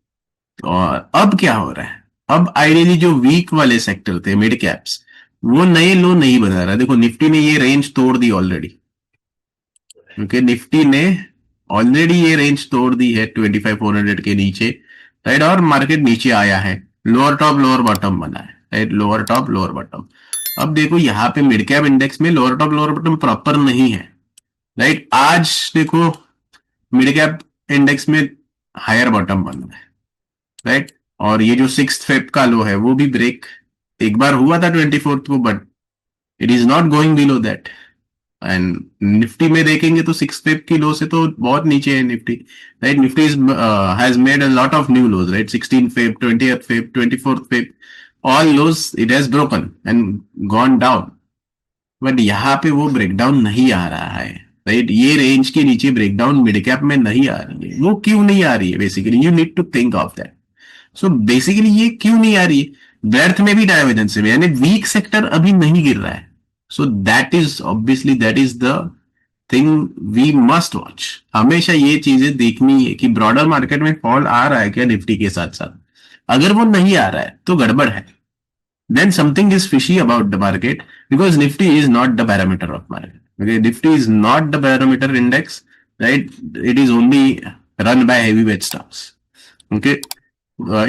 और अब क्या हो रहा है, अब आइडियली जो वीक वाले सेक्टर थे मिड कैप्स, वो नए लो नहीं बना रहा। देखो निफ्टी ने ये रेंज तोड़ दी ऑलरेडी, ओके, निफ्टी ने ऑलरेडी ये रेंज तोड़ दी है 25,400 के नीचे, राइट, और मार्केट नीचे आया है, लोअर टॉप लोअर बॉटम बना है, right, lower top lower bottom. अब देखो यहाँ पे मिड कैप इंडेक्स में lower top lower bottom proper नहीं है, राइट। आज देखो मिड कैप इंडेक्स में हायर बॉटम बन रहा है, राइट, और ये जो 6 फेब का लो है वो भी ब्रेक एक बार हुआ था 24 को, but it is not going below that. And Nifty में देखेंगे तो 6 फेब की लो से तो बहुत नीचे है Nifty, right. Nifty has made a lot of new lows, right, 16 Feb, 20th Feb, 24th Feb, all lows it has broken and gone down, but यहाँ पे वो ब्रेकडाउन नहीं आ रहा है, राइट। ये रेंज के नीचे ब्रेकडाउन मिड कैप में नहीं आ रही है। वो क्यों नहीं आ रही है, basically you need to think of that. So basically ये क्यों नहीं आ रही है, ब्रेथ में भी डाइवर्जेंस है, यानी वीक सेक्टर अभी नहीं गिर रहा है। So that is obviously that is the thing we must watch. हमेशा ये चीजें देखनी है कि ब्रॉडर मार्केट में फॉल आ रहा है क्या निफ्टी के साथ साथ। अगर वो नहीं आ रहा है तो गड़बड़ है, then something is fishy about the market, because Nifty is not the parameter of market. Okay, Nifty is not the parameter index, right? It is only run by heavyweight stocks. Okay,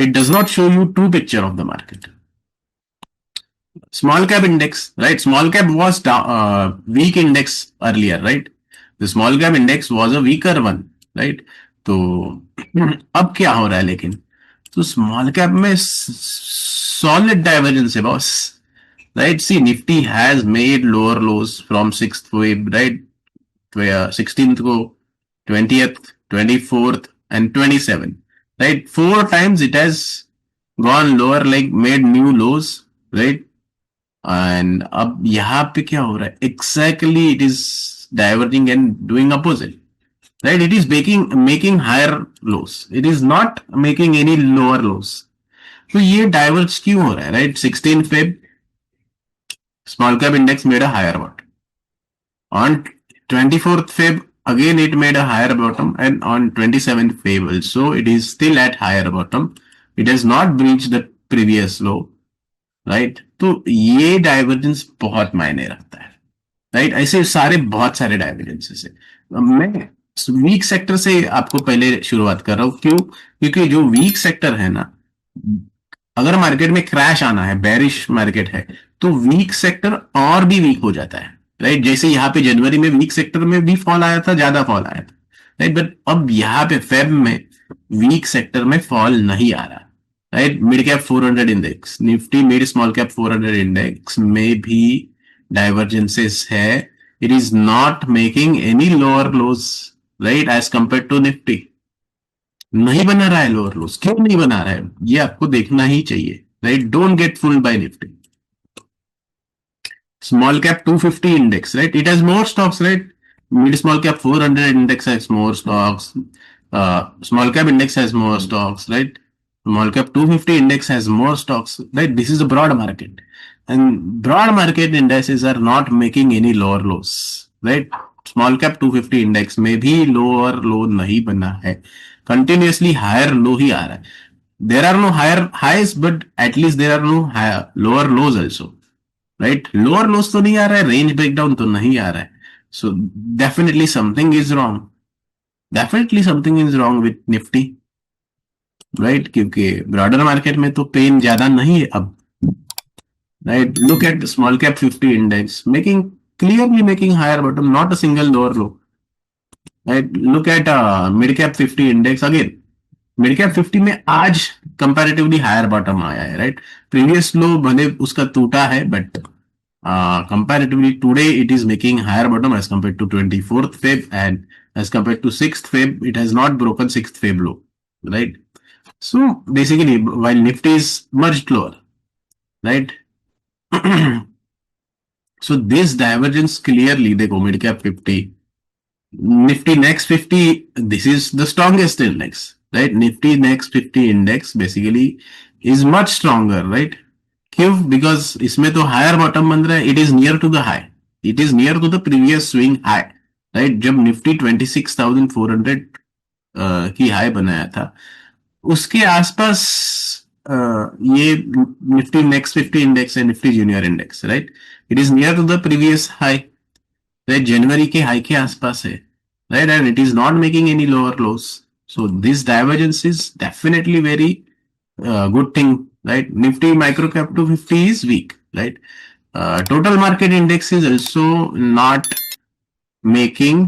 it does not show you true picture of the market. Small cap index, right? Small cap was weak index earlier, right? The small cap index was a weaker one, right? तो अब क्या हो रहा है लेकिन, तो small cap में solid divergence है boss, right? See, Nifty has made lower lows from 6th wave, right? Where 16th go, 20th, 24th, and 27th, right? 4 times it has gone lower, like made new lows, right? And अब यहाँ पे क्या हो रहा है, exactly it is diverging and doing opposite, right? It is making higher lows. It is not making any lower lows. तो ये diverge क्यों हो रहा है, right? 16 Feb small cap index made a higher bottom. On 24th Feb, again it made a higher bottom, and on 27th Feb also it is still at higher bottom. It has not breached the previous low, right. तो ये divergence बहुत मायने रखता है, right. ऐसे सारे बहुत सारे डाइवर्जेंसेस है। मैं वीक सेक्टर से आपको पहले शुरुआत कर रहा हूँ, क्यों? क्योंकि जो वीक सेक्टर है ना, अगर मार्केट में क्रैश आना है, बेरिश मार्केट है, तो वीक सेक्टर और भी वीक हो जाता है, राइट। जैसे यहाँ पे जनवरी में वीक सेक्टर में भी फॉल आया था, ज्यादा फॉल आया था, राइट। बट अब यहाँ पे फेब में वीक सेक्टर में फॉल नहीं आ रहा, right. Mid cap 400 index, Nifty mid small cap 400 index में भी डाइवर्जेंसेस है। It is not making any lower lows, right, as compare to Nifty. नहीं बना रहा है लोअर लोज, क्यों नहीं बना रहा है ये आपको देखना ही चाहिए, right. Don't get fooled by Nifty. Small cap 250 index, right? It has more stocks, right? Mid small cap 400 index has more stocks. Small cap index has more stocks, right? Small cap 250 index has more stocks, right? This is a broad market, and broad market indices are not making any lower lows, right? Small cap 250 index में भी lower low नहीं बना है, continuously higher low ही आ रहा है. There are no higher highs, but at least there are no higher, lower lows also. Right. Lower loss तो नहीं आ रहा है, रेंज ब्रेकडाउन तो नहीं आ रहा है। So definitely something is wrong, definitely something is wrong with Nifty, right. क्योंकि ब्रॉडर मार्केट में तो पेन ज्यादा नहीं है अब, right. Look at small cap 50 index making, clearly making higher bottom, not a single lower low, right. Look at mid cap 50 index again, mid cap 50 में आज comparatively higher bottom आया है, राइट। प्रीवियस लो भले उसका टूटा है, but comparatively today it is making higher bottom as compared to 24th Feb, and as compared to 6th Feb it has not broken 6th Feb low, right? So basically while Nifty is much lower, right? So this divergence clearly, देखो mid cap 50, Nifty next 50, this is the strongest index, right? Nifty next 50 index basically is much stronger, right? क्यों? Because इसमें तो higher bottom बन रहा है, it is near to the high, it is near to the previous swing high, right. जब Nifty 26,400 की high बनाया था, उसके आसपास ये निफ्टी नेक्स्ट 50 इंडेक्स है, Nifty junior index, right. It is near to the previous high, right. जनवरी के हाई के आसपास है, right, and it is not making any lower lows. So this divergence is definitely very good thing, right? Nifty micro cap 250 is weak, right? Total market index is also not making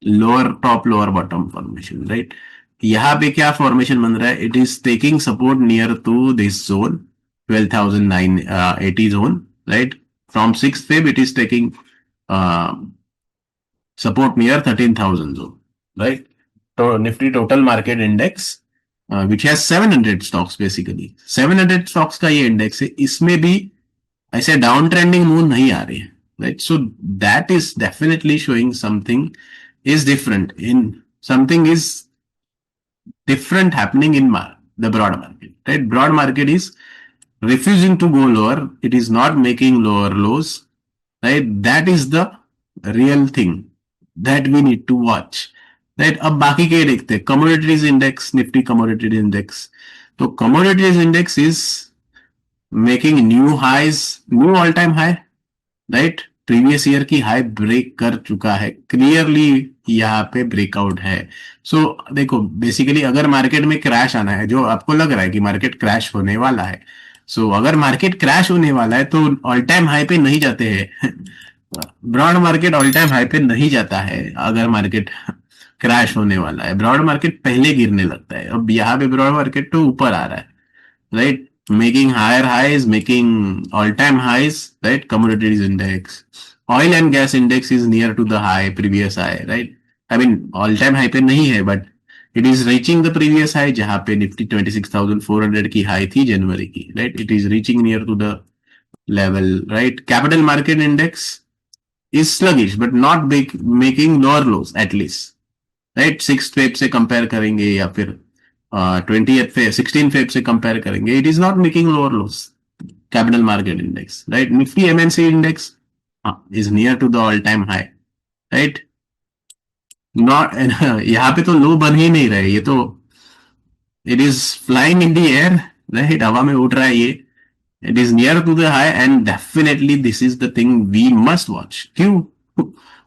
lower top lower bottom formation, right? यहाँ पे क्या formation बन रहा है? It is taking support near to this zone 12,980 zone, right. From 6th Feb it is taking support near 13,000 zone, right? So Nifty total market index which has 700 stocks, basically 700 stocks का ये index है, इसमें भी ऐसे down trending move नहीं आ रही है, right. So that is definitely showing something is different in, something is different happening in the broad market, right? Broad market is refusing to go lower, it is not making lower lows, right? That is the real thing that we need to watch, right? अब बाकी के देखते हैं, commodities index, nifty commodities index. तो commodities index is making new highs, new all time high, right. Previous year की high break कर चुका है, क्लियरली यहाँ पे ब्रेकआउट है. सो देखो बेसिकली अगर मार्केट में क्रैश आना है, जो आपको लग रहा है कि मार्केट क्रैश होने वाला है, सो अगर मार्केट क्रैश होने वाला है तो ऑल टाइम हाई पे नहीं जाते हैं. Broad market all time high पे नहीं जाता है अगर मार्केट क्रैश होने वाला है, ब्रॉड मार्केट पहले गिरने लगता है. अब यहाँ पे ब्रॉड मार्केट तो ऊपर आ रहा है, right? Making higher highs, making all-time highs, right? Commodities index, oil and gas index is near to the high, previous high, right? I mean, all-time high पे नहीं है, but it is reaching the previous high, जहाँ पे Nifty 26,400 की high थी जनवरी की, right? It is reaching near to the level, right? Capital market index is sluggish, but not big, making lower lows at least, right? 6th Feb से compare करेंगे या फिर 20th Feb, 16th Feb से compare करेंगे, it is not making lower lows. Capital market index, right. Nifty MNC index is near to the all time high, right. Not यहाँ पे तो लो बन ही नहीं रहे, ये तो it is flying in the air, right. हवा में उड़ रहा है ये, it is near to the high and definitely this is the thing we must watch. क्यों?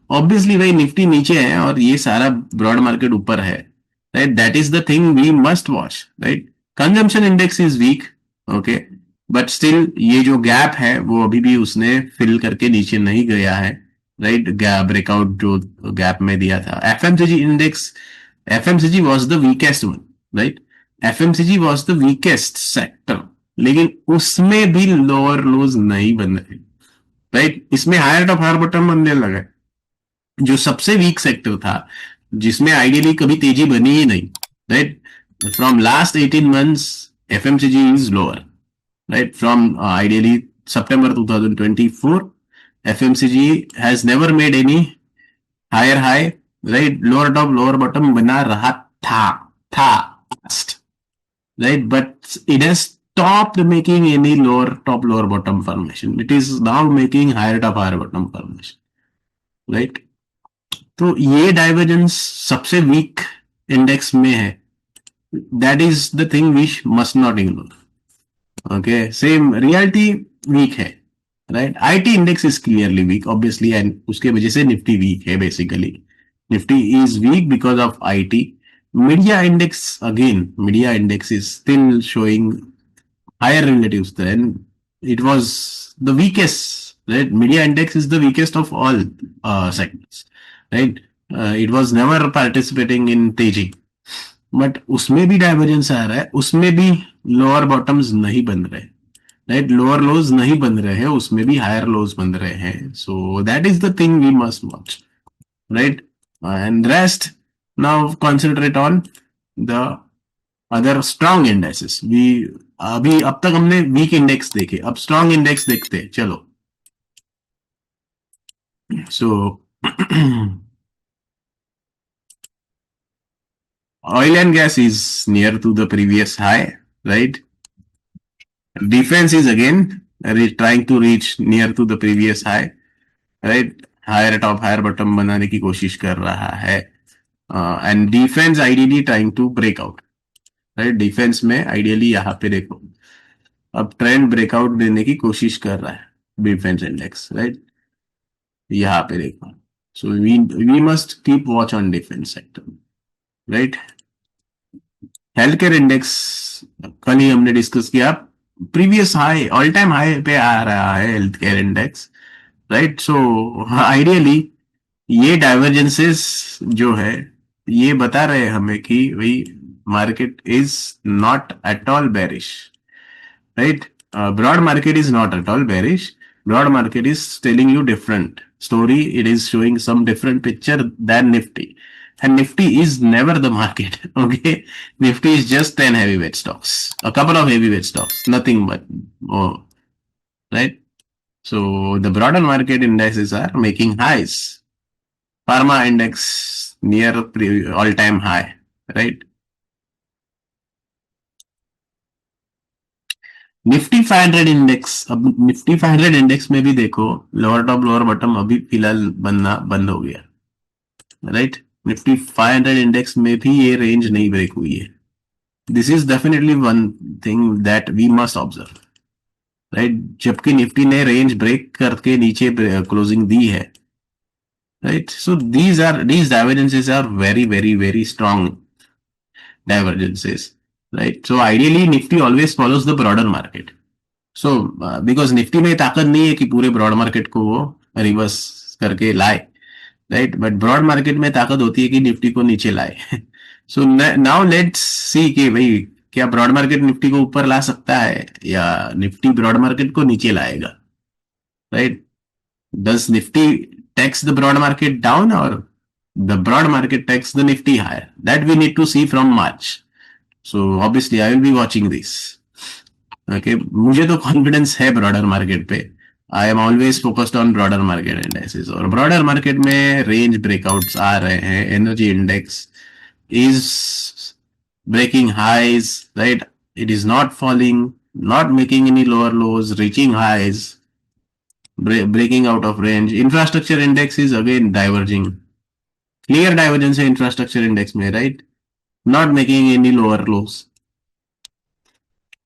ऑब्वियसली भाई निफ्टी नीचे है और ये सारा ब्रॉड मार्केट ऊपर है, right. That is the thing we must watch, right. Consumption index is weak, okay, but still ये जो गैप है वो अभी भी उसने फिल करके नीचे नहीं गया है, राइट. ब्रेकआउट जो गैप में दिया था. FMCG index, FMCG was the weakest one, right. FMCG was the weakest sector, लेकिन उसमें भी लोअर लोज नहीं बन रहे, राइट. इसमें हायर टॉप हायर बॉटम बनने लगा है. जो सबसे वीक सेक्टर था, जिसमें आइडियली कभी तेजी बनी ही नहीं, right. From last 18 months FMCG is lower, right. From ideally September 2024 FMCG has never made any higher high, right. Lower top lower bottom बना रहा था right, but it has stopped making any lower top lower bottom formation. It is now making higher top higher bottom formation, right. तो ये divergence सबसे week index में है. That is the thing we must not ignore. Okay, same realty weak है, right. IT index is clearly weak obviously, and उसके वजह से Nifty weak है. Basically Nifty is weak because of IT. Media index, again media index is still showing higher relative strength. It was the weakest, right? Media index is the weakest of all sectors, right? It was never participating in तेजी, but उसमें भी divergence आ रहा है, उसमें भी lower bottoms नहीं बन रहे, राइट. लोअर लोज नहीं बन रहे हैं, उसमें भी हायर लोज बन रहे हैं. So that is the thing we must watch, right. And rest now concentrate on the other strong indexes. We अभी अब तक हमने वीक इंडेक्स देखे, अब स्ट्रॉन्ग इंडेक्स देखते हैं. चलो, सो oil and gas is near to the previous high, right. Defense is again trying to reach near to the previous high, right. Higher top higher bottom बनाने की कोशिश कर रहा है, and defence ideally trying to break out, right. Defence में ideally यहाँ पे देखो अब ट्रेंड ब्रेकआउट देने की कोशिश कर रहा है डिफेंस इंडेक्स, राइट. यहाँ पे देखो. So we must keep watch on defence sector, right. Health care index कल ही हमने डिस्कस किया, previous high all time high पे आ रहा है health care index, right. So ideally ये डाइवर्जेंसेस जो है ये बता रहे हैं हमें कि भाई market is not at all bearish, right. Broad market is not at all bearish. Broad market is telling you different story. It is showing some different picture than Nifty, and Nifty is never the market. Okay, Nifty is just 10 heavyweight stocks, a couple of heavyweight stocks, nothing but more, right. So the broader market indices are making highs. Pharma index near all-time high, right. Nifty 500 index, अब Nifty 500 index में भी देखो lower top lower bottom अभी फिलहाल बनना बंद हो गया, राइट. निफ्टी 500 इंडेक्स में भी ये रेंज नहीं ब्रेक हुई है. This is definitely one thing that we must observe, right. जबकि निफ्टी ने रेंज ब्रेक करके नीचे क्लोजिंग दी है, right. So these divergences are very very very strong divergences, right. So ideally Nifty always follows the broader market. So because Nifty में ताकत नहीं है कि पूरे ब्रॉड मार्केट को वो रिवर्स करके लाए, राइट. बट ब्रॉड मार्केट में ताकत होती है कि निफ्टी को नीचे लाए. सो नाउ लेट्स सी कि भाई क्या ब्रॉड मार्केट निफ्टी को ऊपर ला सकता है या निफ्टी ब्रॉड मार्केट को नीचे लाएगा, right. Does Nifty takes the broad market down और the broad market takes the nifty higher? That we need to see from March. So obviously I will be watching this. Okay, मुझे तो confidence है broader market पे. I am always focused on broader market indexes, और broader market में range breakouts आ रहे हैं. Energy index is breaking highs, right. It is not falling, not making any lower lows, reaching highs, breaking out of range. Infrastructure index is again diverging. Clear divergence है infrastructure index में, right. Not making any lower lows.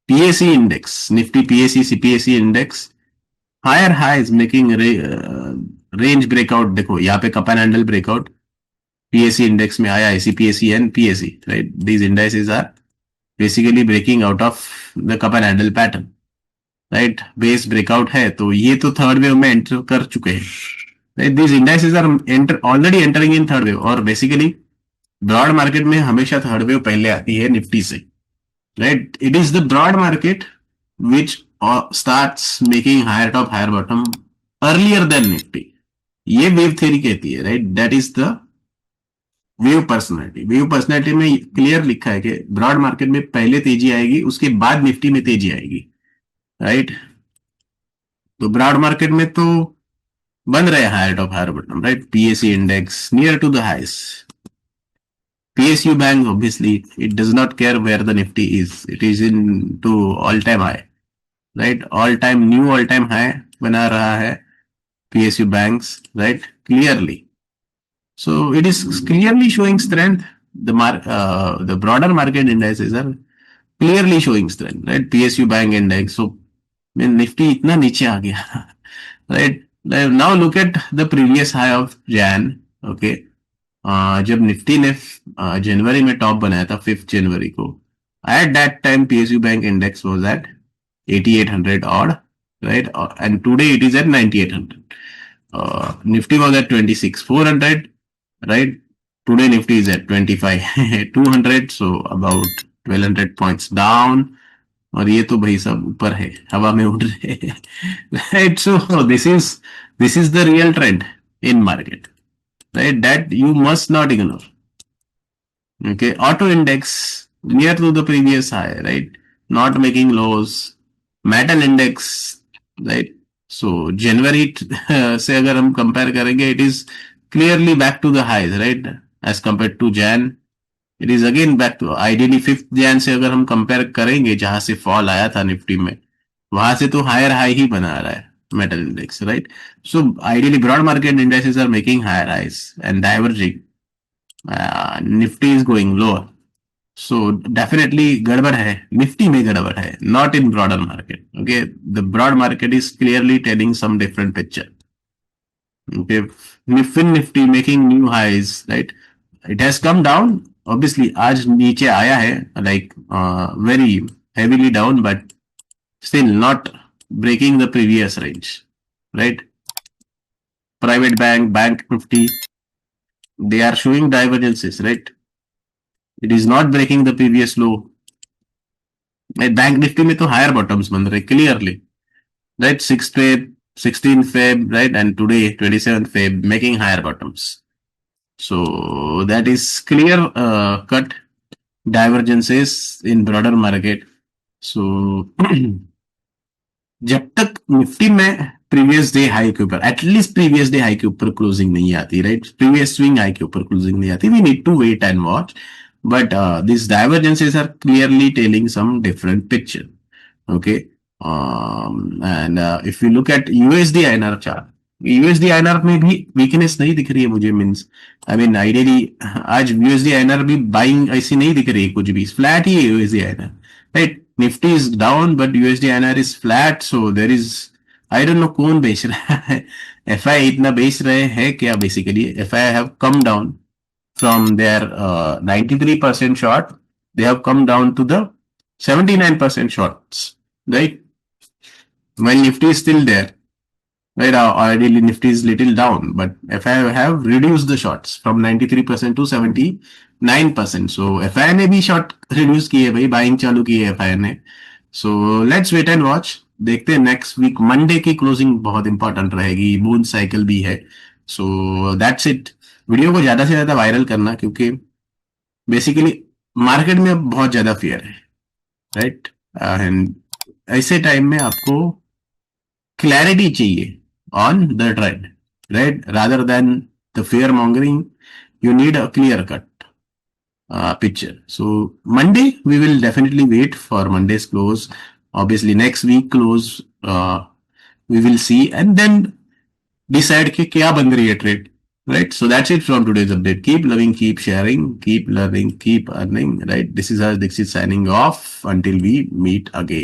PAC index, Nifty PAC CPAC index, higher highs making range breakout. देखो यहाँ पे cup and handle breakout PAC index में आया, ICPAC and PAC, right? These indices are basically breaking out of the cup and handle pattern, right? Base breakout है, तो ये तो third wave में एंटर कर चुके हैं, right? These indices are already entering in third wave, और basically broad market में हमेशा थर्ड वेव पहले आती है निफ्टी से, right? It is the broad market which starts making higher top higher bottom earlier than nifty. ये wave theory कहती है, right? That is the wave personality. Wave personality में क्लियर लिखा है कि ब्रॉड मार्केट में पहले तेजी आएगी, उसके बाद निफ्टी में तेजी आएगी, राइट? तो ब्रॉड मार्केट में तो बन रहे higher top higher bottom, right? PSC index near to the highs, PSU Bank, obviously, it does not care where the Nifty is. It is into all-time high, right? All-time new all-time high बना रहा है PSU Banks, right? Clearly. So it is clearly showing strength. The broader market indices are clearly showing strength, right? PSU Bank Index. So Nifty इतना नीचे आ गया, right? Now look at the previous high of Jan, okay? जब Nifty ने जनवरी में top बनाया था 5 जनवरी को, at that time PSU bank index was at 8800 odd, right? And today it is at 9800. Nifty was at 26400, right? Today Nifty is at 25200, so about 1200 points down, और ये तो भाई सब ऊपर है, हवा में उड़ रहे हैं, right? So this is the real trend in market, right? That you must not ignore. Okay, auto index near to the previous high, right? Not making lows. Metal index, right? So January से अगर हम compare करेंगे, it is clearly back to the highs, right? As compared to Jan, it is again back to ideally 5th Jan से अगर हम compare करेंगे, जहां से fall आया था निफ्टी में, वहां से तो higher high ही बना रहा है metal index, right? So ideally broad market indices are making higher highs and diverging. Nifty is going lower. So definitely गड़बड़ है, निफ्टी में गड़बड़ है, not in broader market. Okay, the broad market is clearly telling some different picture. Okay, Nifty making new highs, right? It has come down. Obviously आज नीचे आया है, like very heavily down, but still not breaking the previous range, right? Private bank nifty, they are showing divergences, right? It is not breaking the previous low. Bank Nifty में तो higher bottoms बन रहे clearly, right? 6 Feb, 16 Feb, right? And today 27 Feb making higher bottoms. So that is clear cut divergences in broader market. So जब तक Nifty में previous day high के ऊपर, at least previous day high के ऊपर closing नहीं आती, राइट? प्रीवियस स्विंग हाई के ऊपर क्लोजिंग नहीं आती, we need to wait and watch, but this divergences are clearly telling some different picture, okay? And if you look at USD INR chart, USD INR में भी weakness नहीं दिख रही है मुझे, मींस आई मीन आइडियली आज USD INR भी buying ऐसी नहीं दिख रही है, कुछ भी फ्लैट ही है USD INR, right? Nifty is down but USD INR is flat, so there is, I don't know कौन बेच रहा है, एफआई इतना बेच रहे हैं क्या? Basically FI have come down from their 93% short, they have come down to the 79% shorts, right? When Nifty is still there, right? Ideally Nifty is little down, but FI have reduced the shorts from 93% to 79%. So FI ने भी short reduce की है भाई, buying चालू की है FI ने. So let's wait and watch. देखते हैं नेक्स्ट वीक मंडे की क्लोजिंग बहुत इंपॉर्टेंट रहेगी, मून साइकिल भी है. So that's it. वीडियो को ज्यादा से ज्यादा वायरल करना, क्योंकि बेसिकली मार्केट में अब बहुत ज्यादा फियर है, राइट? एंड ऐसे टाइम में आपको क्लैरिटी चाहिए on the trend, right? Rather than the fear mongering, you need a clear cut picture. So Monday we will definitely wait for Monday's close. Obviously next week close we will see and then decide कि क्या बन रही है trade, Right. So that's it from today's update. Keep loving, keep sharing, keep learning, keep earning. Right. This is us, Dixit signing off until we meet again.